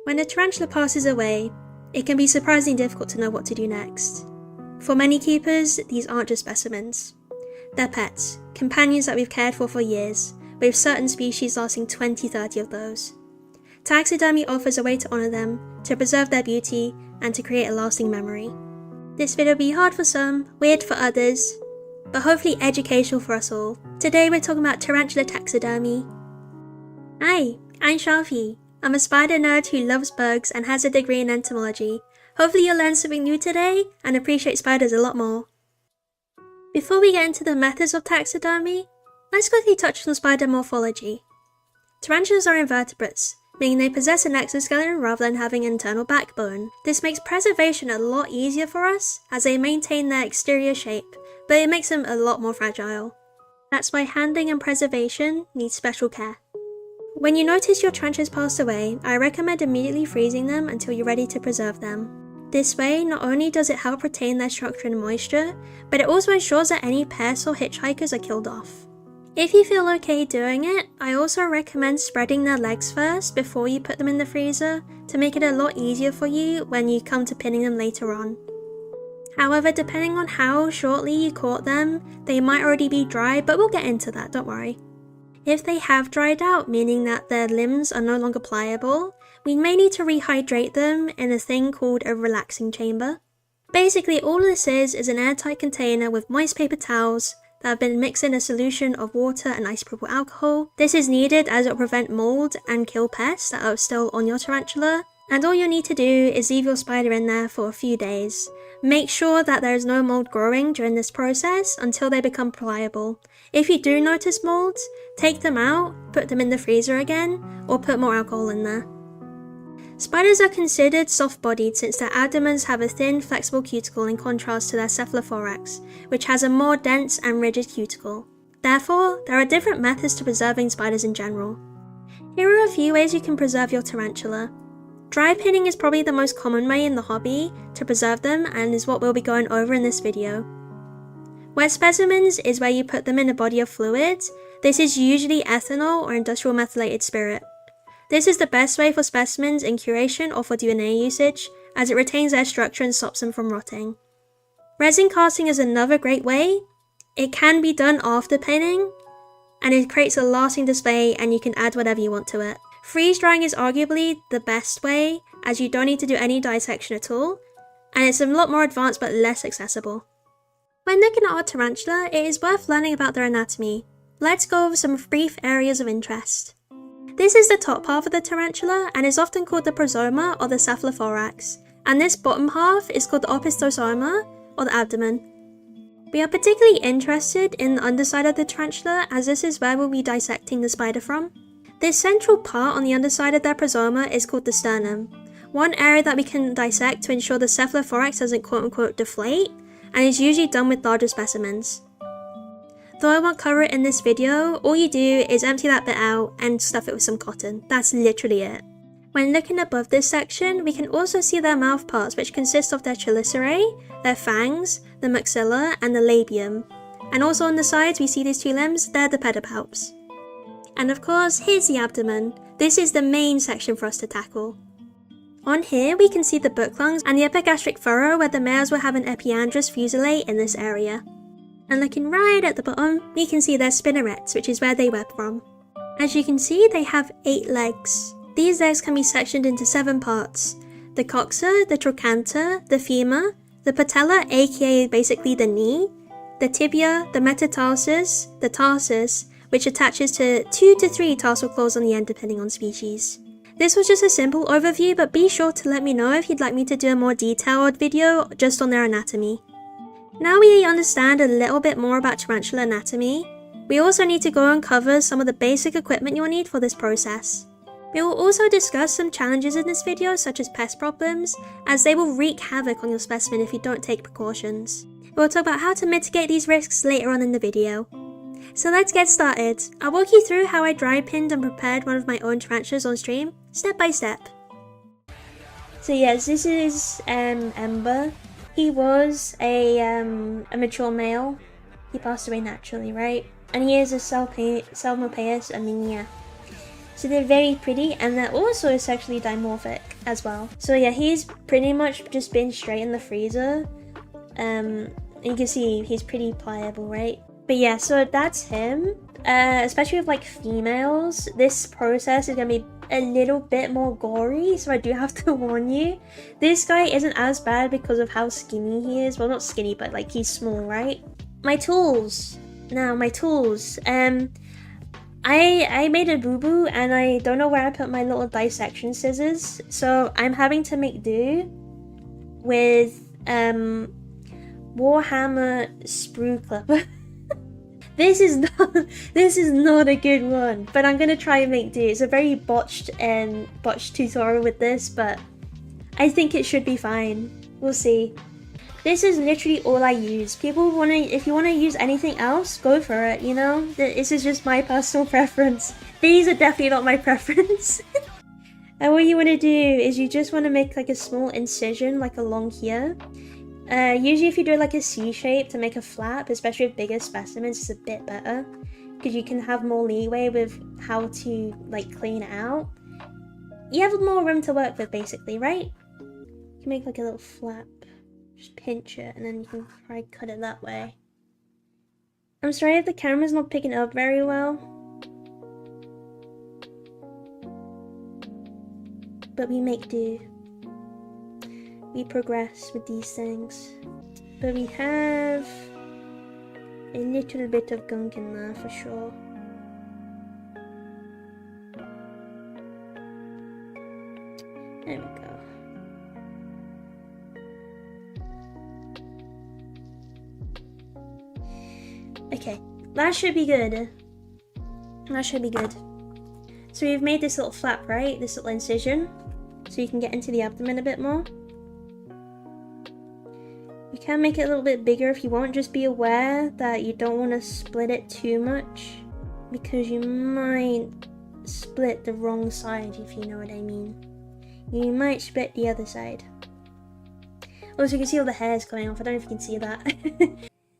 When a tarantula passes away, it can be surprisingly difficult to know what to do next. For many keepers, these aren't just specimens. They're pets, companions that we've cared for years, with certain species lasting 20-30 of those. Taxidermy offers a way to honour them, to preserve their beauty, and to create a lasting memory. This video will be hard for some, weird for others, but hopefully educational for us all. Today we're talking about tarantula taxidermy. Hi, I'm Shafi. I'm a spider nerd who loves bugs and has a degree in entomology. Hopefully you'll learn something new today and appreciate spiders a lot more. Before we get into the methods of taxidermy, let's quickly touch on spider morphology. Tarantulas are invertebrates, meaning they possess an exoskeleton rather than having an internal backbone. This makes preservation a lot easier for us as they maintain their exterior shape, but it makes them a lot more fragile. That's why handling and preservation need special care. When you notice your tarantulas passed away, I recommend immediately freezing them until you're ready to preserve them. This way, not only does it help retain their structure and moisture, but it also ensures that any pests or hitchhikers are killed off. If you feel okay doing it, I also recommend spreading their legs first before you put them in the freezer to make it a lot easier for you when you come to pinning them later on. However, depending on how shortly you caught them, they might already be dry, but we'll get into that, don't worry. If they have dried out, meaning that their limbs are no longer pliable, we may need to rehydrate them in a thing called a relaxing chamber. Basically, all this is an airtight container with moist paper towels that have been mixed in a solution of water and isopropyl alcohol. This is needed as it will prevent mold and kill pests that are still on your tarantula. And all you'll need to do is leave your spider in there for a few days. Make sure that there is no mold growing during this process until they become pliable. If you do notice molds, take them out, put them in the freezer again, or put more alcohol in there. Spiders are considered soft-bodied since their abdomens have a thin, flexible cuticle in contrast to their cephalothorax, which has a more dense and rigid cuticle. Therefore, there are different methods to preserving spiders in general. Here are a few ways you can preserve your tarantula. Dry pinning is probably the most common way in the hobby to preserve them and is what we'll be going over in this video. Wet specimens is where you put them in a body of fluid. This is usually ethanol or industrial methylated spirit. This is the best way for specimens in curation or for DNA usage, as it retains their structure and stops them from rotting. Resin casting is another great way. It can be done after pinning, and it creates a lasting display and you can add whatever you want to it. Freeze drying is arguably the best way, as you don't need to do any dissection at all, and it's a lot more advanced but less accessible. When looking at our tarantula, it is worth learning about their anatomy. Let's go over some brief areas of interest. This is the top half of the tarantula and is often called the prosoma or the cephalothorax, and this bottom half is called the opistosoma or the abdomen. We are particularly interested in the underside of the tarantula as this is where we'll be dissecting the spider from. This central part on the underside of their prosoma is called the sternum, one area that we can dissect to ensure the cephalothorax doesn't quote-unquote deflate, and is usually done with larger specimens. Though I won't cover it in this video, all you do is empty that bit out and stuff it with some cotton. That's literally it. When looking above this section, we can also see their mouth parts, which consist of their chelicerae, their fangs, the maxilla, and the labium. And also on the sides we see these two limbs, they're the pedipalps. And of course, here's the abdomen. This is the main section for us to tackle. On here, we can see the book lungs and the epigastric furrow where the males will have an epiandrous fusillate in this area. And looking right at the bottom, we can see their spinnerets, which is where they web from. As you can see, they have 8 legs. These legs can be sectioned into 7 parts. The coxa, the trochanter, the femur, the patella, aka basically the knee, the tibia, the metatarsus, the tarsus, which attaches to 2 to 3 tarsal claws on the end depending on species. This was just a simple overview, but be sure to let me know if you'd like me to do a more detailed video just on their anatomy. Now we understand a little bit more about tarantula anatomy, we also need to go and cover some of the basic equipment you'll need for this process. We will also discuss some challenges in this video such as pest problems, as they will wreak havoc on your specimen if you don't take precautions. We'll talk about how to mitigate these risks later on in the video. So let's get started. I'll walk you through how I dry pinned and prepared one of my own tarantulas on stream, step by step. So yes, this is Ember. He was a mature male. He passed away naturally, right? And he is a Selmopaeus, I mean, yeah. So they're very pretty, and they're also sexually dimorphic as well. So yeah, he's pretty much just been straight in the freezer. You can see he's pretty pliable, right? But yeah, so that's him. Especially with like females, this process is gonna be a little bit more gory, so I do have to warn you. This guy isn't as bad because of how skinny he is. Well, not skinny, but like he's small, right? My tools. Now, my tools. I made a boo-boo and I don't know where I put my little dissection scissors, so I'm having to make do with Warhammer sprue clipper. This is not a good one, but I'm gonna try and make do. It's a very botched tutorial with this, but I think it should be fine. We'll see. This is literally all I use. If you wanna use anything else, go for it, you know? This is just my personal preference. These are definitely not my preference. And what you wanna do is you just wanna make like a small incision, like along here. Usually if you do like a C shape to make a flap, especially with bigger specimens, it's a bit better. Because you can have more leeway with how to like clean it out. You have more room to work with basically, right? You can make like a little flap. Just pinch it and then you can probably cut it that way. I'm sorry if the camera's not picking it up very well. But we make do. We progress with these things. But we have a little bit of gunk in there for sure. There we go. Okay, that should be good. That should be good. So we've made this little flap, right? This little incision. So you can get into the abdomen a bit more. You can make it a little bit bigger if you want. Just be aware that you don't want to split it too much, because you might split the wrong side, if you know what I mean. You might split the other side. Also, you can see all the hairs coming off. I don't know if you can see that.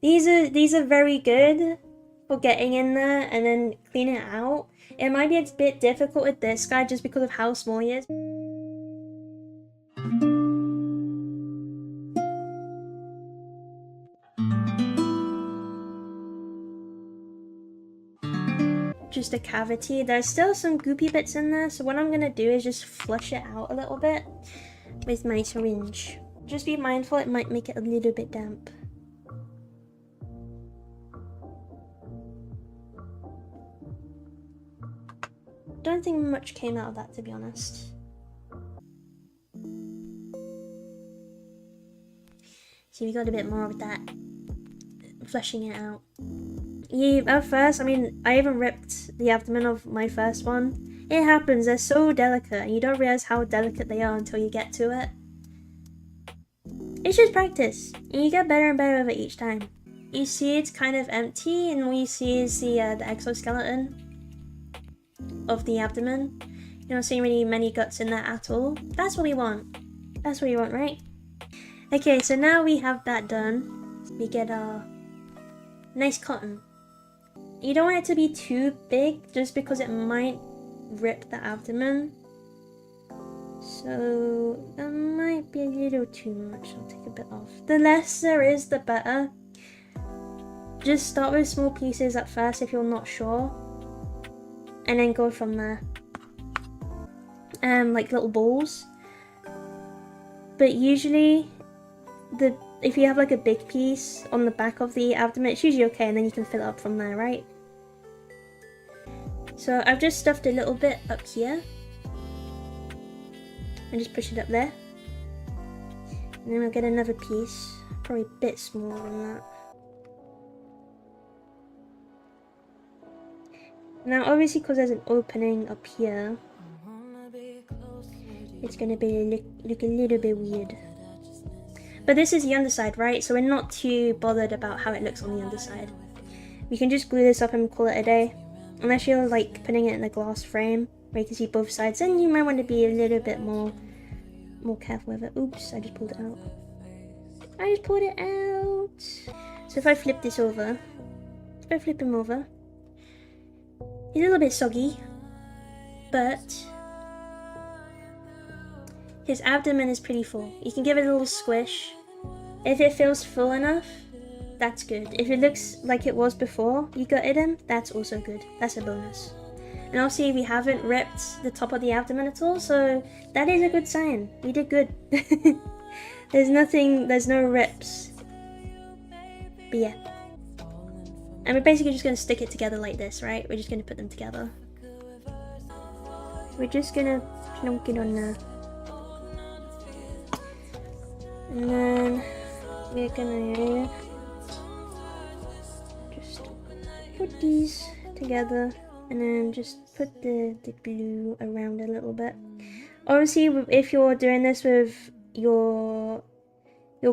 These are very good for getting in there and then cleaning it out. It might be a bit difficult with this guy just because of how small he is. Just a cavity. There's still some goopy bits in there, so what I'm gonna do is just flush it out a little bit with my syringe. Just be mindful, it might make it a little bit damp. Don't think much came out of that, to be honest. See, we got a bit more of that flushing it out. Yeah, at first, I mean, I even ripped the abdomen of my first one. It happens, they're so delicate, and you don't realize how delicate they are until you get to it. It's just practice, and you get better and better with it each time. You see it's kind of empty, and what you see is the exoskeleton of the abdomen. You don't see really many guts in there at all. That's what we want. That's what you want, right? Okay, so now we have that done. We get our nice cotton. You don't want it to be too big, just because it might rip the abdomen. So that might be a little too much. I'll take a bit off. The less there is, the better. Just start with small pieces at first if you're not sure, and then go from there. Like little balls. But usually, if you have like a big piece on the back of the abdomen, it's usually okay, and then you can fill it up from there, right? So I've just stuffed a little bit up here, and just push it up there. And then we'll get another piece, probably a bit smaller than that. Now obviously, because there's an opening up here, it's going to look a little bit weird. But this is the underside, right? So we're not too bothered about how it looks on the underside. We can just glue this up and call it a day. Unless you're like putting it in a glass frame where you can see both sides, then you might want to be a little bit more careful with it. Oops, I just pulled it out. I just pulled it out. So if I flip this over, if I flip him over, he's a little bit soggy, but his abdomen is pretty full. You can give it a little squish. If it feels full enough, that's good. If it looks like it was before you gutted him, that's also good. That's a bonus. And obviously we haven't ripped the top of the abdomen at all, so that is a good sign. We did good. There's no rips. But yeah. And we're basically just going to stick it together like this, right? We're just going to put them together. We're just going to plonk it on there. And then we're going to just put these together. And then just put the glue around a little bit. Obviously, if you're doing this with your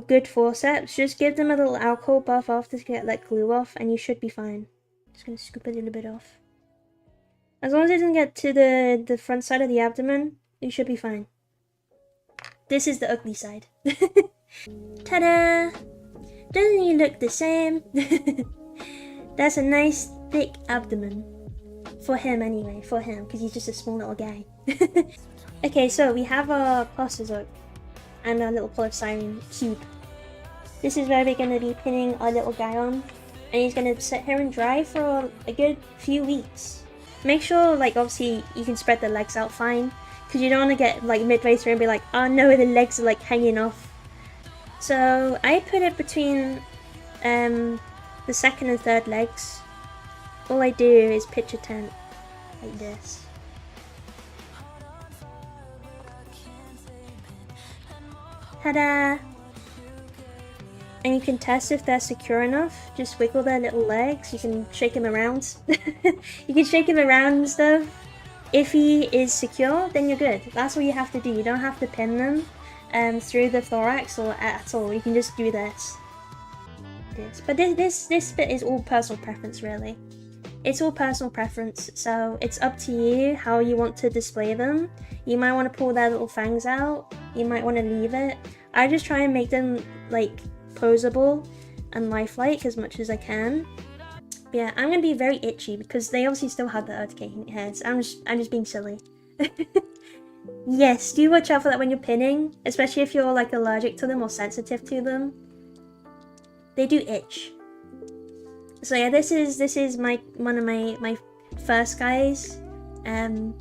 good forceps, just give them a little alcohol bath after to get that glue off, and you should be fine. Just gonna scoop a little bit off. As long as it doesn't get to the front side of the abdomen, you should be fine. This is the ugly side. Ta-da! Doesn't he look the same? That's a nice thick abdomen. For him anyway, for him, because he's just a small little guy. Okay, so we have our plasterzote and our little polystyrene cube. This is where we're going to be pinning our little guy on, and he's going to sit here and dry for a good few weeks. Make sure, like, obviously you can spread the legs out fine, because you don't want to get like midway through and be like, oh no, the legs are like hanging off. So I put it between the second and third legs. All I do is pitch a tent like this. Ta-da! And you can test if they're secure enough. Just wiggle their little legs. You can shake them around. You can shake him around and stuff. If he is secure, then you're good. That's all you have to do. You don't have to pin them through the thorax or at all. You can just do this. But this bit is all personal preference, really. It's all personal preference, so it's up to you how you want to display them. You might want to pull their little fangs out, you might want to leave it. I just try and make them like posable and lifelike as much as I can. But yeah, I'm gonna be very itchy because they obviously still have the urticating hairs. I'm just being silly. Yes, do watch out for that when you're pinning, especially if you're like allergic to them or sensitive to them. They do itch. So yeah, this is one of my first guys, and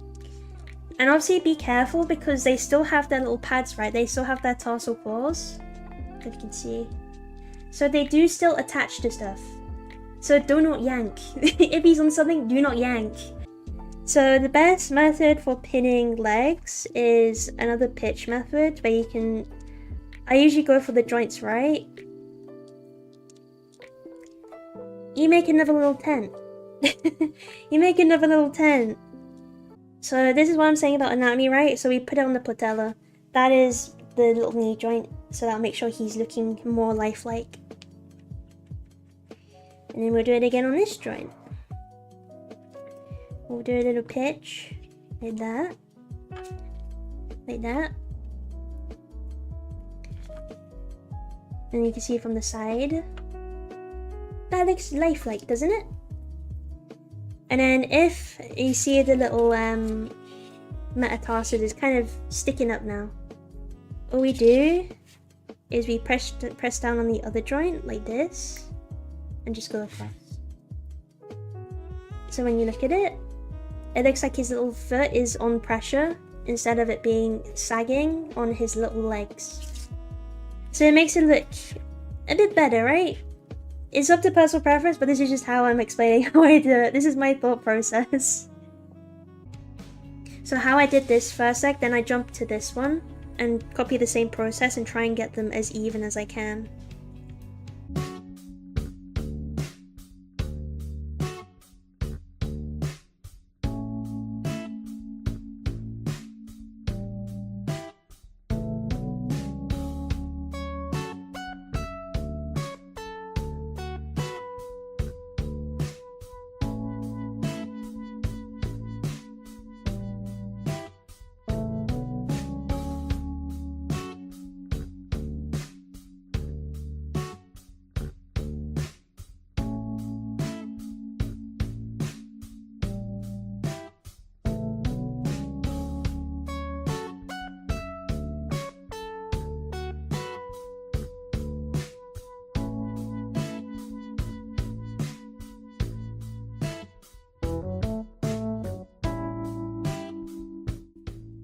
obviously be careful because they still have their little pads, right? They still have their tarsal claws, if you can see. So they do still attach to stuff. So do not yank. If he's on something, do not yank. So the best method for pinning legs is another pitch method where you can. I usually go for the joints, right? You make another little tent. You make another little tent. So this is what I'm saying about anatomy, right? So we put it on the patella. That is the little knee joint. So that'll make sure he's looking more lifelike. And then we'll do it again on this joint. We'll do a little pitch. Like that. Like that. And you can see from the side. That looks lifelike, doesn't it? And then if you see the little metatarsus is kind of sticking up now, all we do is we press down on the other joint like this and just go across. So when you look at it, it looks like his little foot is on pressure instead of it being sagging on his little legs. So it makes it look a bit better, right? It's up to personal preference, but this is just how I'm explaining how I do it. This is my thought process. So how I did this first leg, then I jumped to this one and copy the same process and try and get them as even as I can.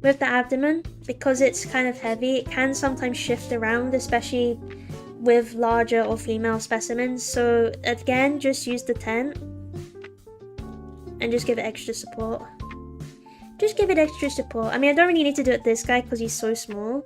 with the abdomen, because it's kind of heavy, it can sometimes shift around, especially with larger or female specimens. So again, just use the tent and just give it extra support. Just give it extra support. I mean, I don't really need to do it this guy because he's so small.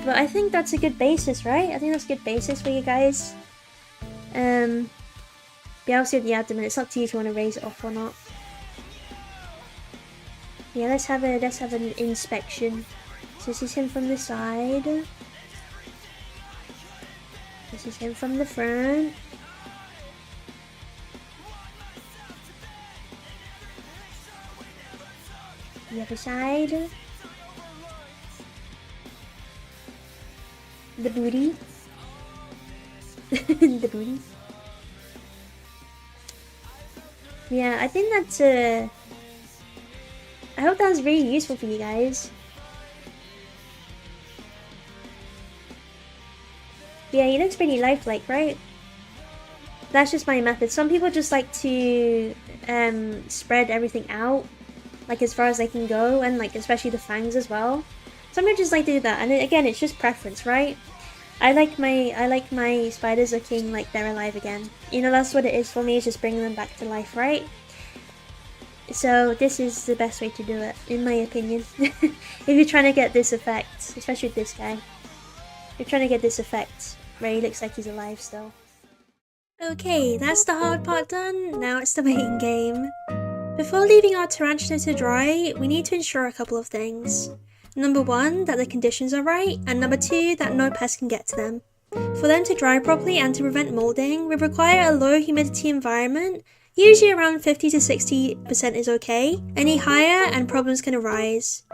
But I think that's a good basis, right? I think that's a good basis for you guys. Be able to see the abdomen. It's up to you if you want to raise it off or not. Yeah, let's have an inspection. So this is him from the side. This is him from the front. The other side. The booty. The booty. Yeah, I think that's I hope that was really useful for you guys. Yeah, he looks pretty lifelike, right? That's just my method. Some people just like to spread everything out, like as far as they can go, and like especially the fangs as well. Some people just like to do that, and again, it's just preference, right? I like my spiders looking like they're alive again. You know, that's what it is for me, is just bringing them back to life, right? So this is the best way to do it, in my opinion. If you're trying to get this effect, especially with this guy. If you're trying to get this effect where he looks like he's alive still. Okay, that's the hard part done. Now it's the waiting game. Before leaving our tarantula to dry, we need to ensure a couple of things. Number 1, that the conditions are right, and number 2, that no pest can get to them. For them to dry properly and to prevent moulding, we require a low humidity environment. Usually around 50 to 60% is okay. Any higher and problems can arise.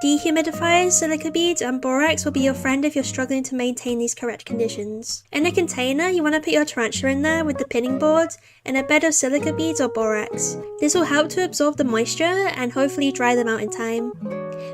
Dehumidifiers, silica beads and borax will be your friend if you're struggling to maintain these correct conditions. In a container, you want to put your tarantula in there with the pinning board and a bed of silica beads or borax. This will help to absorb the moisture and hopefully dry them out in time.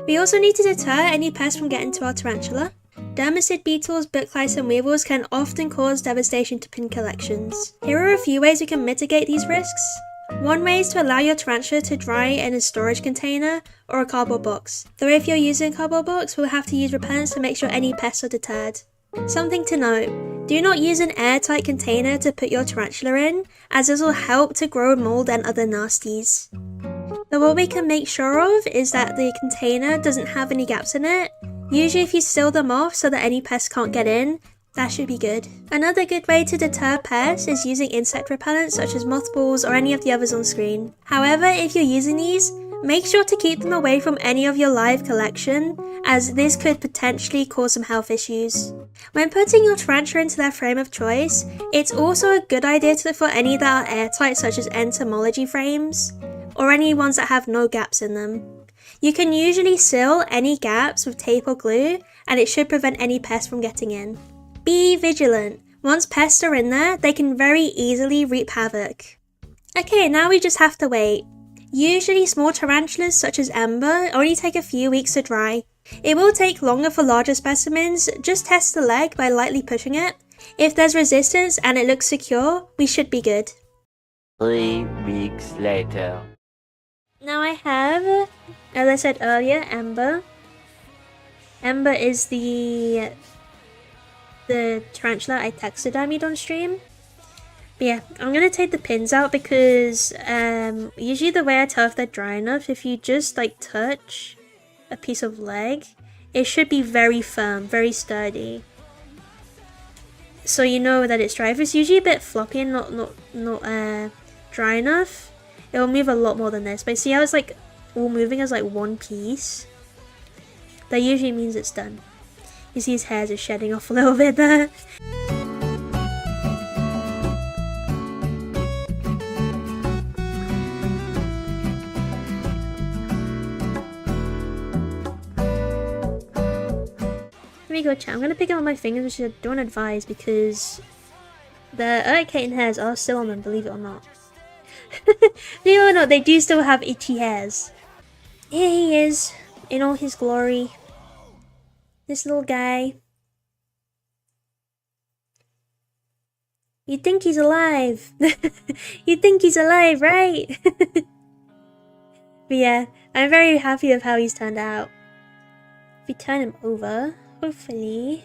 We also need to deter any pests from getting to our tarantula. Dermicid beetles, book lice and weevils can often cause devastation to pin collections. Here are a few ways we can mitigate these risks. One way is to allow your tarantula to dry in a storage container or a cardboard box. Though if you're using a cardboard box, we'll have to use repellents to make sure any pests are deterred. Something to note, do not use an airtight container to put your tarantula in, as this will help to grow mold and other nasties. But what we can make sure of is that the container doesn't have any gaps in it. Usually if you seal them off so that any pests can't get in, that should be good. Another good way to deter pests is using insect repellents such as mothballs or any of the others on screen. However, if you're using these, make sure to keep them away from any of your live collection, as this could potentially cause some health issues. When putting your tarantula into their frame of choice, it's also a good idea to look for any that are airtight, such as entomology frames, or any ones that have no gaps in them. You can usually seal any gaps with tape or glue, and it should prevent any pests from getting in. Be vigilant. Once pests are in there, they can very easily reap havoc. Okay, now we just have to wait. Usually small tarantulas such as Ember only take a few weeks to dry. It will take longer for larger specimens. Just test the leg by lightly pushing it. If there's resistance and it looks secure, we should be good. 3 weeks later. Now I have, as I said earlier, Ember. Ember is the tarantula I taxidermied on stream. But yeah, I'm going to take the pins out because usually the way I tell if they're dry enough, if you just like touch a piece of leg, it should be very firm, very sturdy. So you know that it's dry. If it's usually a bit floppy and not dry enough, it will move a lot more than this. But see how it's like all moving as like one piece? That usually means it's done. You see his hairs are shedding off a little bit there. me go check. I'm gonna pick it on my fingers, which I don't advise because the urticating hairs are still on them, believe it or not. Believe it or not, they do still have itchy hairs. Here he is, in all his glory. This little guy. You'd think he's alive. You'd think he's alive, right? But yeah, I'm very happy with how he's turned out. If we turn him over, hopefully.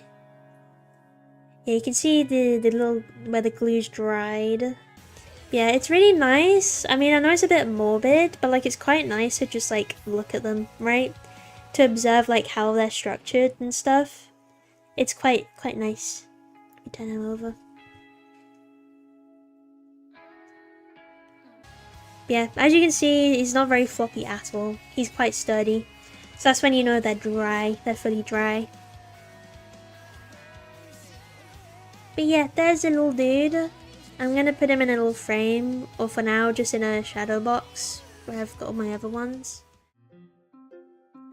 Yeah, you can see the little, where the glue's dried. Yeah, it's really nice. I mean, I know it's a bit morbid, but like it's quite nice to just like look at them, right? To observe like how they're structured and stuff. It's quite nice. Let me turn him over. Yeah, as you can see, he's not very floppy at all. He's quite sturdy. So that's when you know they're dry. They're fully dry. But yeah, there's a little dude. I'm gonna put him in a little frame, or for now, just in a shadow box where I've got all my other ones.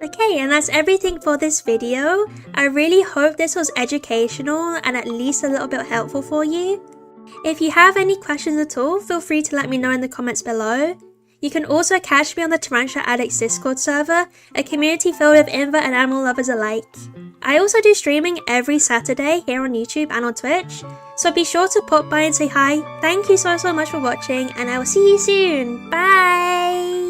Okay, and that's everything for this video. I really hope this was educational and at least a little bit helpful for you. If you have any questions at all, feel free to let me know in the comments below. You can also catch me on the Tarantula Addicts Discord server, a community filled with invert and animal lovers alike. I also do streaming every Saturday here on YouTube and on Twitch, so be sure to pop by and say hi. Thank you so much for watching, and I will see you soon. Bye!